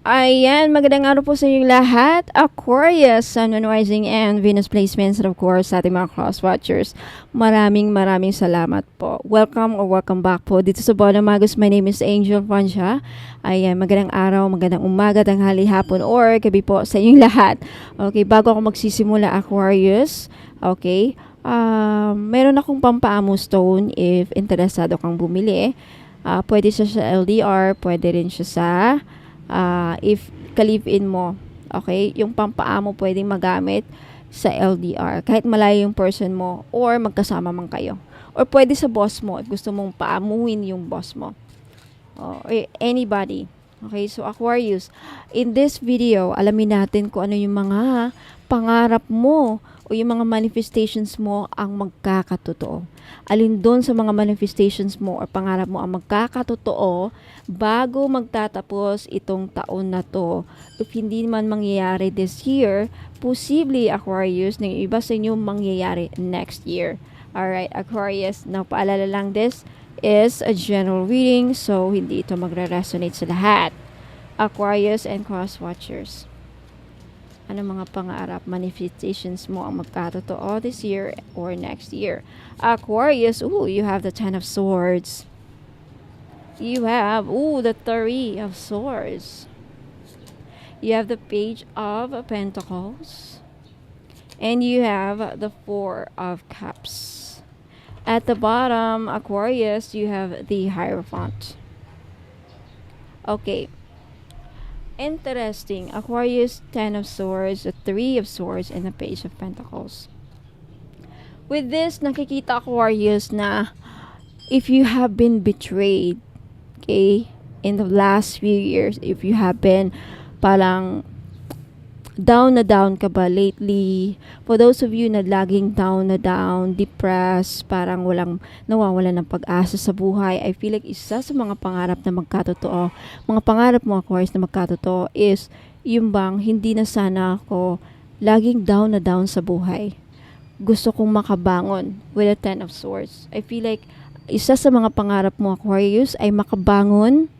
Ayan, magandang araw po sa inyong lahat. Aquarius, Sun, Moon, Rising, and Venus placements, and of course, sa ating mga cross-watchers. Maraming salamat po. Welcome or welcome back po dito sa Bola Magus. My name is Angel Francia. Ayan, magandang araw, magandang umaga, tanghali, hapon, or gabi po sa inyong lahat. Okay, bago ako magsisimula, Aquarius, okay, meron akong pampaamo stone if interesado kang bumili. Pwede siya sa LDR, pwede rin siya sa if ka-live-in mo, okay, yung pampaamo pwedeng magamit sa LDR kahit malayo yung person mo or magkasama man kayo, or pwede sa boss mo if gusto mong paamuhin yung boss mo, or anybody. Okay, so Aquarius, in this video, alamin natin kung ano yung mga pangarap mo o yung mga manifestations mo ang magkakatotoo. Alin doon sa mga manifestations mo o pangarap mo ang magkakatotoo bago magtatapos itong taon na to. If hindi man mangyayari this year, posible Aquarius, ng iba sa inyo mangyayari next year. Alright, Aquarius, now paalala lang, this is a general reading, so hindi ito magre-resonate sa lahat. Aquarius and cross-watchers, ano mga pangarap, manifestations mo ang magkatotoo this year or next year? Aquarius, you have the Ten of Swords. You have, the Three of Swords. You have the Page of Pentacles. And you have the Four of Cups. At the bottom, Aquarius, you have the Hierophant. Okay. Interesting. Aquarius, Ten of Swords, the Three of Swords, and the Page of Pentacles. With this, nakikita Aquarius na if you have been betrayed, okay, in the last few years, if you have been parang down na down ka ba lately, for those of you na laging down na down, depressed, parang nawawalan ng pag-asa sa buhay, I feel like isa sa mga pangarap na magkatotoo, mga pangarap mo Aquarius na magkatotoo is yung bang hindi na sana ako laging down na down sa buhay. Gusto kong makabangon with a Ten of Swords. I feel like isa sa mga pangarap mo Aquarius ay makabangon.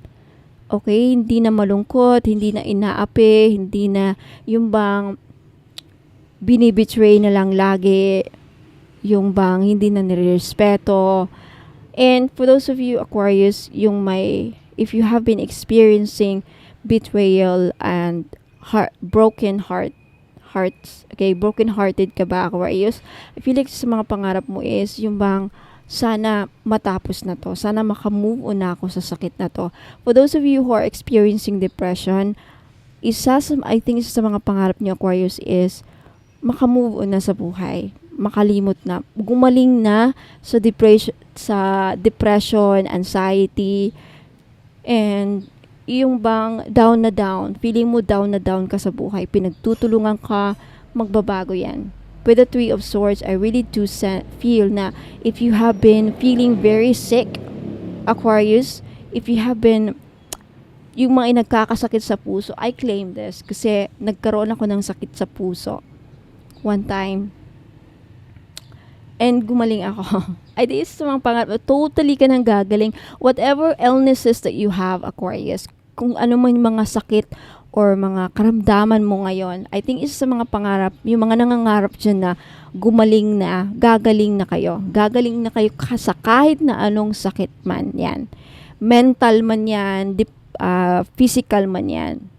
Okay, hindi na malungkot, hindi na inaapi, hindi na yung bang binibetray na lang lagi, yung bang hindi na nirespeto. And for those of you Aquarius, if you have been experiencing betrayal and broken hearts, okay, broken hearted ka ba Aquarius? I feel like sa mga pangarap mo is yung bang sana matapos na to. Sana makamove on na ako sa sakit na to. For those of you who are experiencing depression, I think isa sa mga pangarap niyo Aquarius is makamove on na sa buhay. Makalimot na. Gumaling na sa depression, anxiety, and yung bang down na down. Feeling mo down na down ka sa buhay. Pinagtutulungan ka, magbabago yan. With the Three of Swords, I really do feel na if you have been feeling very sick, Aquarius, if you have been, yung mga nagkakasakit sa puso, I claim this kasi nagkaroon ako ng sakit sa puso one time. And gumaling ako. I think it's mga pangarap, totally ka nang gagaling. Whatever illnesses that you have, Aquarius, kung ano man yung mga sakit or mga karamdaman mo ngayon, I think isa sa mga pangarap, yung mga nangangarap dyan na gumaling na, gagaling na kayo. Gagaling na kayo sa kahit na anong sakit man yan. Mental man yan, physical man yan,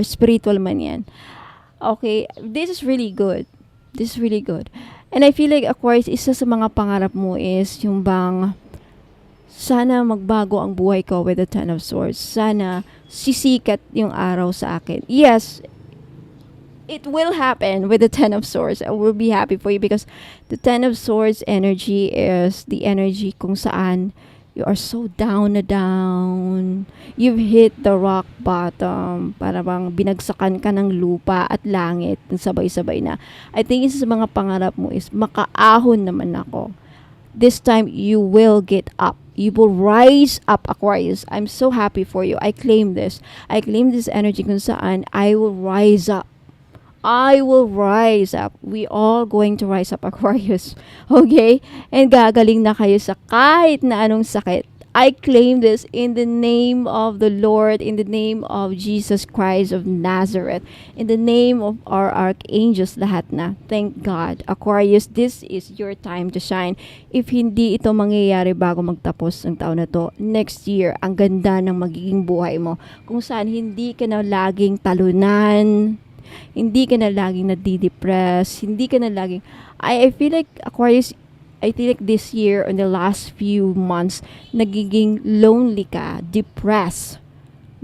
spiritual man yan. Okay, this is really good. This is really good. And I feel like Aquarius, isa sa mga pangarap mo is yung bang sana magbago ang buhay ko with the Ten of Swords. Sana sisikat yung araw sa akin. Yes, it will happen with the Ten of Swords. I will be happy for you because the Ten of Swords energy is the energy kung saan you are so down na down. You've hit the rock bottom. Para bang binagsakan ka ng lupa at langit. Sabay-sabay na. I think isa sa mga pangarap mo is makaahon naman ako. This time, you will get up. You will rise up, Aquarius. I'm so happy for you. I claim this. I claim this energy kung saan I will rise up. I will rise up. We all going to rise up, Aquarius. Okay? And gagaling na kayo sa kahit na anong sakit. I claim this in the name of the Lord, in the name of Jesus Christ of Nazareth, in the name of our archangels lahat na. Thank God. Aquarius, this is your time to shine. If hindi ito mangyayari bago magtapos ng taon na to, next year, ang ganda ng magiging buhay mo. Kung saan hindi ka na laging talunan, hindi ka na laging nadidepress, hindi ka na laging... I feel like Aquarius, I feel like this year, in the last few months, nagiging lonely ka, depressed,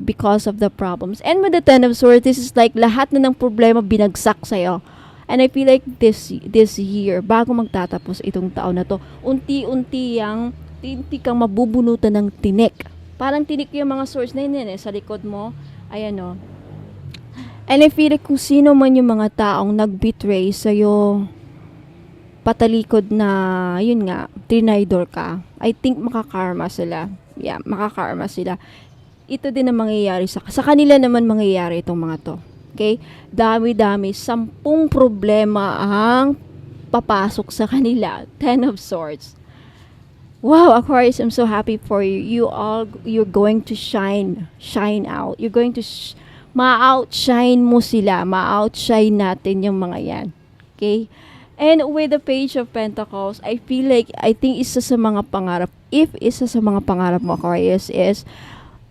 because of the problems. And with the Ten of Swords, this is like lahat na ng problema binagsak sa'yo. And I feel like this year, bago magtatapos itong taon na to, unti-unti kang mabubunutan ng tinik. Parang tinik yung mga swords na yun sa likod mo. Ayan o. And I feel like kung sino man yung mga taong nag-betray sa'yo, patalikod na, yun nga, trinidor ka, I think makakarma sila. Yeah, makakarma sila. Ito din ang mangyayari sa kanila naman mangyayari itong mga to. Okay? Dami-dami, 10 problema ang papasok sa kanila. 10 of Swords. Wow, Aquarius, I'm so happy for you. You're going to shine out. You're going to ma-outshine mo sila. Ma-outshine natin yung mga yan. Okay? And with the Page of Pentacles, I think isa sa mga pangarap, if isa sa mga pangarap mo, Aquarius, is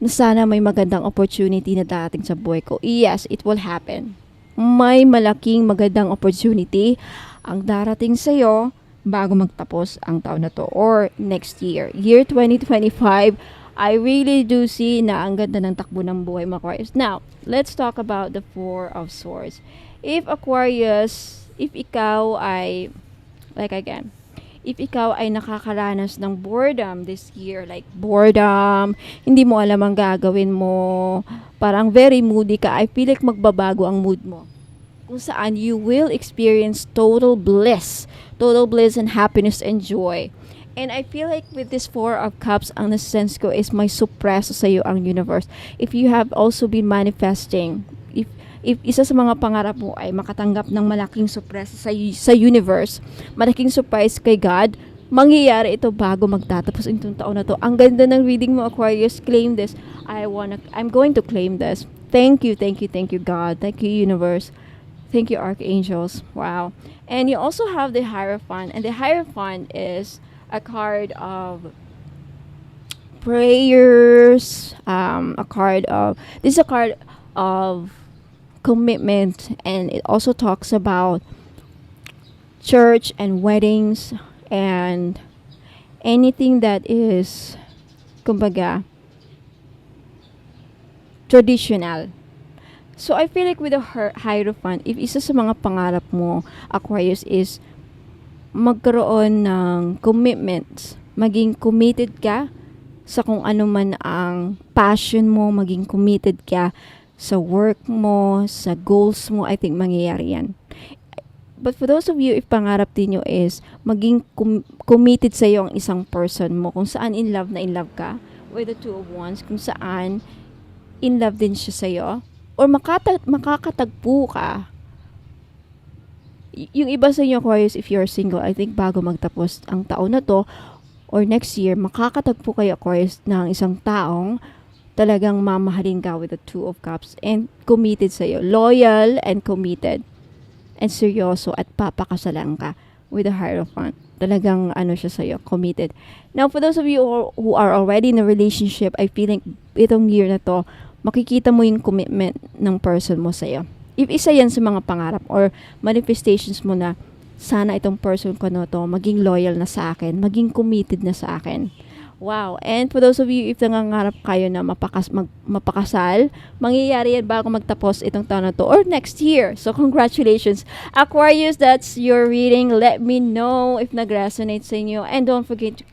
na sana may magandang opportunity na darating sa buhay ko. Yes, it will happen. May malaking magandang opportunity ang darating sa'yo bago magtapos ang taon na to or next year. Year 2025, I really do see na ang ganda ng takbo ng buhay mo, Aquarius. Now, let's talk about the Four of Swords. If ikaw ay, if ikaw ay nakakaranas ng boredom this year, like boredom, hindi mo alam ang gagawin mo, parang very moody ka, I feel like magbabago ang mood mo. Kung saan you will experience total bliss and happiness and joy. And I feel like with this Four of Cups, ang nasense ko is may suppress sa iyo ang universe. If you have also been manifesting, if isa sa mga pangarap mo ay makatanggap ng malaking surprise sa universe, malaking surprise kay God, mangyayari ito bago magtatapos itong taon na to. Ang ganda ng reading mo, Aquarius. Claim this. I'm going to claim this. Thank you, God. Thank you, universe. Thank you, archangels. Wow. And you also have the Hierophant. And the Hierophant is a card of prayers. This is a card of commitment, and it also talks about church and weddings and anything that is kumbaga traditional. So I feel like with the Hierophant, if isa sa mga pangarap mo, Aquarius, is magkaroon ng commitments, maging committed ka sa kung ano man ang passion mo, maging committed ka sa work mo, sa goals mo, I think mangyayari yan. But for those of you, if pangarap din nyo is maging committed sa iyo ang isang person mo, kung saan in love ka with the Two of Wands, kung saan in love din siya sa iyo, or makakatagpo ka. Yung iba sa inyo, Aquarius, if you're single, I think bago magtapos ang taon na to, or next year, makakatagpo kayo, Aquarius, ng isang taong talagang mamahalin ka with the Two of Cups and committed sa'yo. Loyal and committed. And seryoso at papakasalan ka with the Hierophant. Talagang siya sa'yo, committed. Now, for those of you who are already in a relationship, I feel like itong year na to, makikita mo yung commitment ng person mo sa'yo. If isa yan sa mga pangarap or manifestations mo na sana itong person ko na to maging loyal na sa akin, maging committed na sa akin. Wow. And for those of you, if nangangarap kayo na mapakasal, mangyayari yan bago magtapos itong taon na to or next year. So, congratulations. Aquarius, that's your reading. Let me know if nag-resonate sa inyo. And don't forget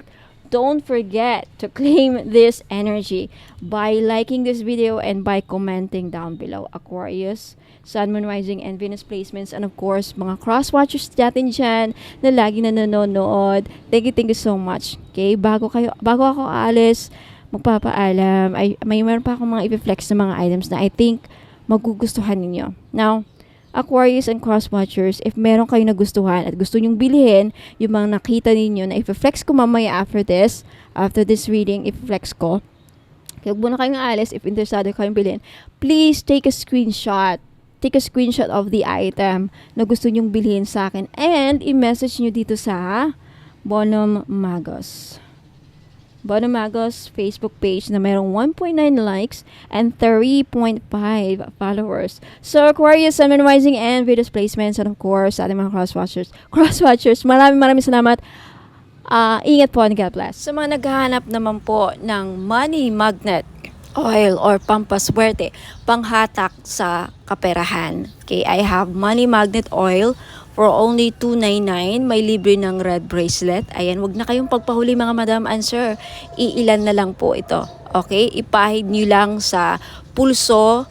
to claim this energy by liking this video and by commenting down below. Aquarius, Sun, Moon, Rising, and Venus placements. And of course, mga cross-watchers natin dyan na lagi na nanonood. Thank you so much. Okay, bago ako aalis, magpapaalam, meron pa akong mga i-flex na mga items na I think magugustuhan ninyo. Now, Aquarius and Crosswatchers, if meron kayong nagustuhan at gusto nyong bilhin, yung mga nakita ninyo na i-flex ko mamaya after this reading, i-flex ko. Kaya huwag muna kayong alis if interesado kayong bilhin. Please take a screenshot. Take a screenshot of the item na gusto nyong bilhin sa akin and i-message nyo dito sa Bonum Magos. Bonum Magos Facebook page na mayroong 1.9 likes and 3.5 followers. So, Aquarius, Sun, Moon, Rising, and Venus placements, and of course, sa ating mga crosswatchers, maraming salamat. Ingat po and God bless. Sa mga naghahanap naman po ng money magnet oil or pampaswerte, panghatak sa kaperahan. Okay, I have money magnet oil for only $2.99. May libre ng red bracelet. Ayan, wag na kayong pagpahuli mga madam and sir. Iilan na lang po ito. Okay, ipahid nyo lang sa pulso,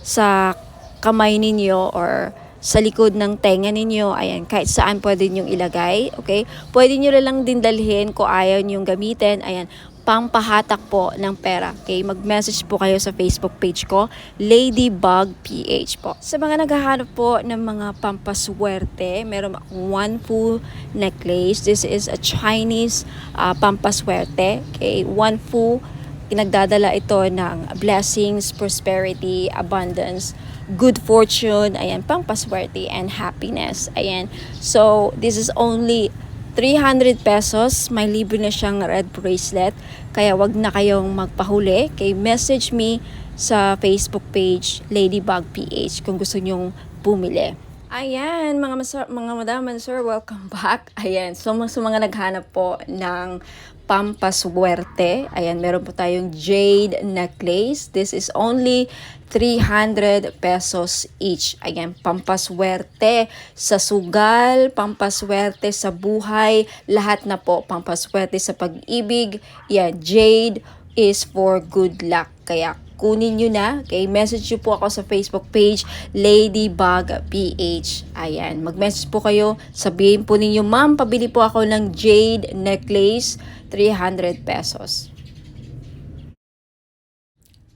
sa kamay ninyo or sa likod ng tenga ninyo. Ayan, kahit saan pwede nyong ilagay. Okay, pwede nyo lang din dalhin kung ayaw nyong gamitin. Ayan, pampahatak po ng pera. Okay, mag-message po kayo sa Facebook page ko, Ladybug PH po. Sa mga naghahanap po ng mga pampaswerte, meron akong one full necklace. This is a Chinese pampaswerte. Okay, one full, pinagdadala ito ng blessings, prosperity, abundance, good fortune, ayan, pampaswerte and happiness. Ayan. So, this is only 300 pesos, may libre na siyang red bracelet. Kaya wag na kayong magpahuli. Okay, message me sa Facebook page, Ladybug PH, kung gusto nyong bumili. Ayan, mga madam and sir, welcome back. Ayan, so sa mga naghanap po ng pampaswerte, ayan, meron po tayong jade necklace. This is only 300 pesos each. Ayan, pampaswerte sa sugal, pampaswerte sa buhay, lahat na po, pampaswerte sa pag-ibig. Yan, jade is for good luck. Kaya kunin nyo na. Okay, message nyo po ako sa Facebook page, Ladybug PH. Ayan, mag-message po kayo. Sabihin po ninyo, ma'am, pabili po ako ng jade necklace, 300 pesos.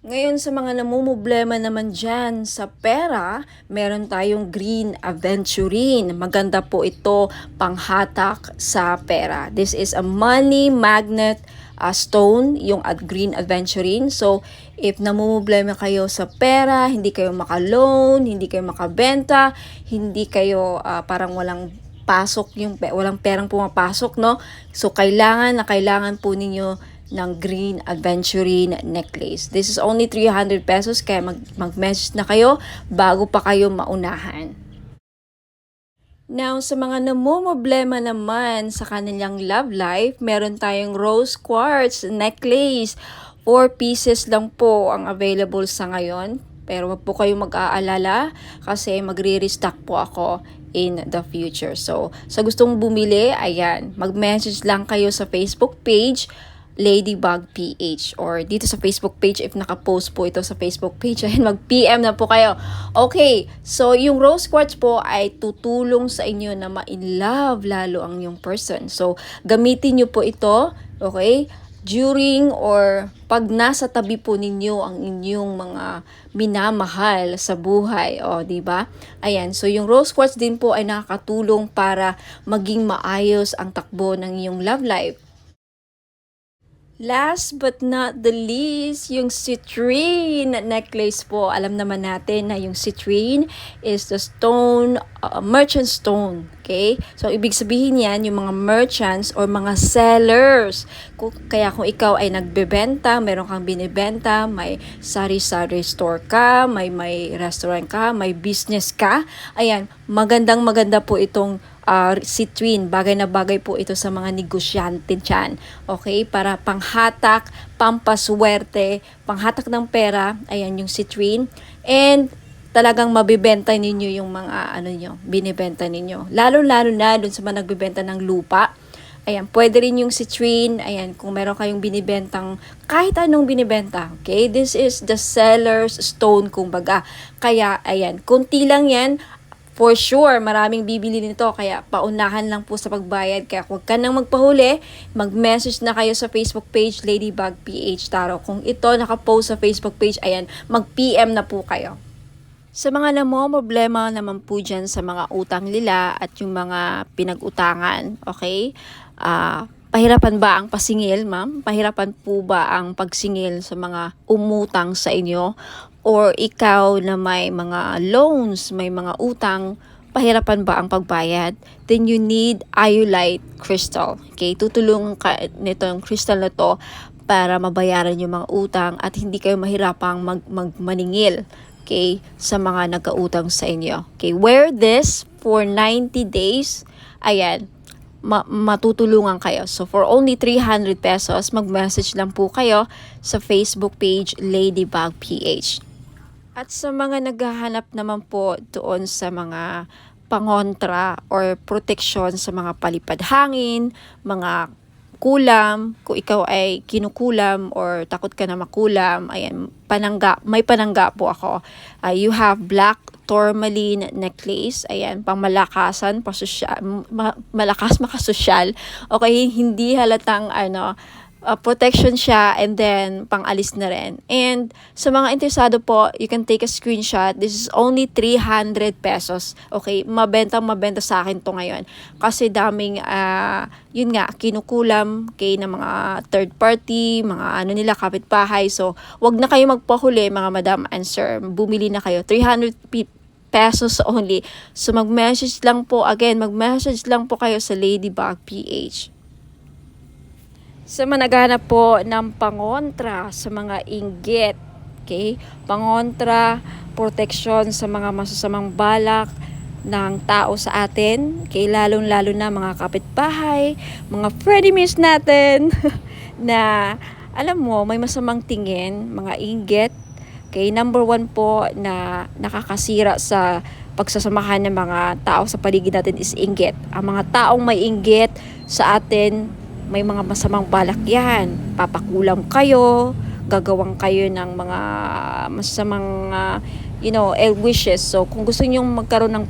Ngayon sa mga namumblema naman dyan sa pera, meron tayong green aventurine. Maganda po ito panghatak sa pera. This is a money magnet stone, yung green aventurine. So, if namumblema kayo sa pera, hindi kayo maka-loan, hindi kayo makabenta, hindi kayo parang walang pasok, walang perang pumapasok, no? So, kailangan po ninyo ng green aventurine necklace. This is only 300 pesos, kaya mag-message na kayo bago pa kayo maunahan. Now, sa mga namumblema naman sa kanilang love life, meron tayong rose quartz necklace. 4 pieces lang po ang available sa ngayon. Pero wag po kayong mag-aalala kasi magre-restock po ako in the future. So, sa gustong bumili, ayan, mag-message lang kayo sa Facebook page, Ladybug PH, or dito sa Facebook page if naka-post po ito sa Facebook page, ayun, mag-PM na po kayo. Okay, so yung rose quartz po ay tutulong sa inyo na ma-in-love lalo ang yung person. So, gamitin nyo po ito, okay, during or pag nasa tabi po ninyo ang inyong mga minamahal sa buhay, o di ba? Ayan, so yung rose quartz din po ay nakakatulong para maging maayos ang takbo ng iyong love life. Last but not the least, yung citrine necklace po. Alam naman natin na yung citrine is the stone, merchant stone. Okay? So, ibig sabihin yan, yung mga merchants or mga sellers. Kaya kung ikaw ay nagbebenta, meron kang binibenta, may sari-sari store ka, may restaurant ka, may business ka, ayan, maganda po itong citrine, bagay na bagay po ito sa mga negosyante dyan. Okay? Para panghatak, pampaswerte, panghatak ng pera, ayan yung citrine. And talagang mabibenta ninyo yung mga binibenta ninyo. Lalo-lalo na dun sa mga nagbibenta ng lupa. Ayan, pwede rin yung citrine. Ayan, kung meron kayong binibentang, kahit anong binibenta. Okay? This is the seller's stone, kumbaga. Kaya, ayan, kunti lang yan. For sure, maraming bibili nito, kaya paunahan lang po sa pagbayad. Kaya huwag ka nang magpahuli, mag-message na kayo sa Facebook page, Ladybug PH Tarot. Kung ito nakapost sa Facebook page, ayan, mag-PM na po kayo. Sa mga problema naman po dyan sa mga utang nila at yung mga pinag-utangan, okay? Pahirapan ba ang pasingil, ma'am? Pahirapan po ba ang pagsingil sa mga umutang sa inyo? Or ikaw na may mga loans, may mga utang, pahirapan ba ang pagbayad? Then you need iolite crystal. Okay? Tutulungan ka nito yung crystal na to para mabayaran yung mga utang at hindi kayo mahirapang maningil, okay, sa mga nagkautang sa inyo. Okay, wear this for 90 days. Ayan, matutulungan kayo. So, for only 300 pesos, mag-message lang po kayo sa Facebook page Ladybug PH. At sa mga naghahanap naman po doon sa mga pangontra or protection sa mga palipad hangin, mga kulam, kung ikaw ay kinukulam or takot ka na makulam, ayan, may panangga po ako. You have black tourmaline necklace, ayan, pangmalakasan, malakas makasosyal. Okay, hindi halatang protection siya, and then pang-alis na rin. And sa mga interesado po, you can take a screenshot. This is only 300 pesos. Okay, mabenta sa akin to ngayon. Kasi daming, yun nga, kinukulam kay ng mga third party, mga kapitbahay. So, wag na kayo magpahuli, mga madam and sir. Bumili na kayo. 300 pesos only. So, mag-message lang po kayo sa Ladybug PH. Sa mga naghahanap po ng pangontra sa mga inggit, okay? Pangontra, proteksyon sa mga masasamang balak ng tao sa atin, okay? Lalong-lalo na mga kapitbahay, mga frenemies natin na alam mo, may masamang tingin, mga inggit. Okay, number 1 po na nakakasira sa pagsasamahan ng mga tao sa paligid natin is inggit. Ang mga taong may inggit sa atin, may mga masamang balak yan. Papakulam kayo, gagawang kayo ng mga masamang wishes. So, kung gusto niyo magkaroon ng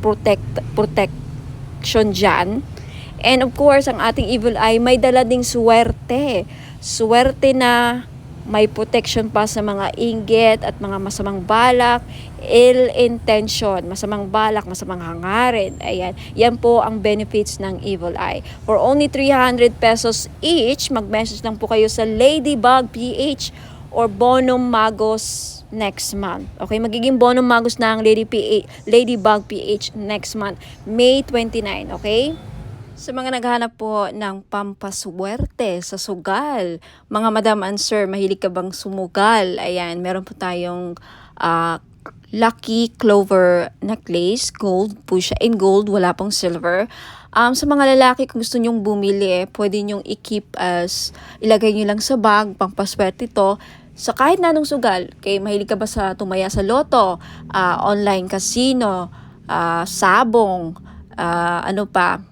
protection dyan, and of course, ang ating evil eye, may dala ding swerte. Swerte na may protection pa sa mga inggit at mga masamang balak, ill intention, masamang balak, masamang hangarin. Ayan, yan po ang benefits ng evil eye. For only 300 pesos each, mag-message lang po kayo sa Ladybug PH or Bonum Magos next month. Okay, magiging Bonum Magos na ang Ladybug PH next month, May 29, okay? Sa mga naghahanap po ng pampaswerte sa sugal, mga madam and sir, mahilig ka bang sumugal? Ayan, meron po tayong Lucky Clover necklace, gold po siya, in gold, wala pong silver. Sa mga lalaki, kung gusto nyong bumili, pwede nyong i-keep ilagay nyo lang sa bag, pampaswerte to, sa kahit na anong sugal. Okay, mahilig ka ba sa tumaya sa loto, online casino, sabong,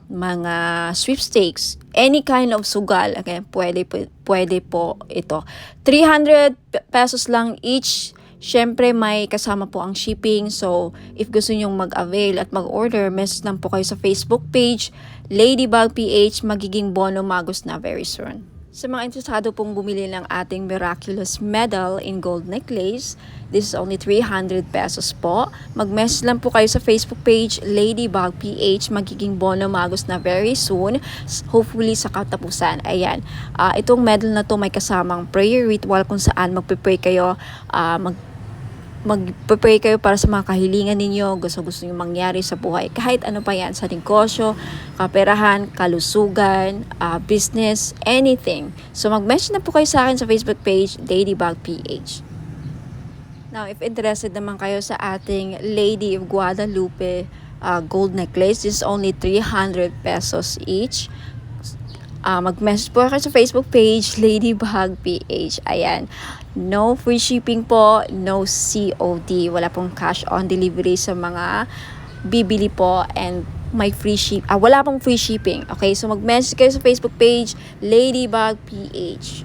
mga sweepstakes, any kind of sugal, okay, pwede po ito. 300 pesos lang each. Syempre may kasama po ang shipping. So, if gusto nyong mag-avail at mag-order, message lang po kayo sa Facebook page Ladybug PH, magiging Bonum Magos na very soon. Sa mga interesado pong bumili ng ating miraculous medal in gold necklace, this is only 300 pesos po. Mag-message lang po kayo sa Facebook page Ladybug PH, magiging Bonum Magos na very soon, hopefully sa katapusan. Ayan, itong medal na to may kasamang prayer ritual kung saan magpe-pray kayo, mag-pray kayo para sa mga kahilingan ninyo, gusto nyo mangyari sa buhay. Kahit ano pa yan, sa negosyo, kaperahan, kalusugan, business, anything. So, mag-message na po kayo sa akin sa Facebook page, Ladybug PH. Now, if interested naman kayo sa ating Lady of Guadalupe gold necklace, this is only 300 pesos each. Mag-message po kayo sa Facebook page, Ladybug PH. Ayan. No free shipping po, no COD. Wala pong cash on delivery sa mga bibili po, and may wala pong free shipping. Okay, so mag-message kayo sa Facebook page, Ladybug PH.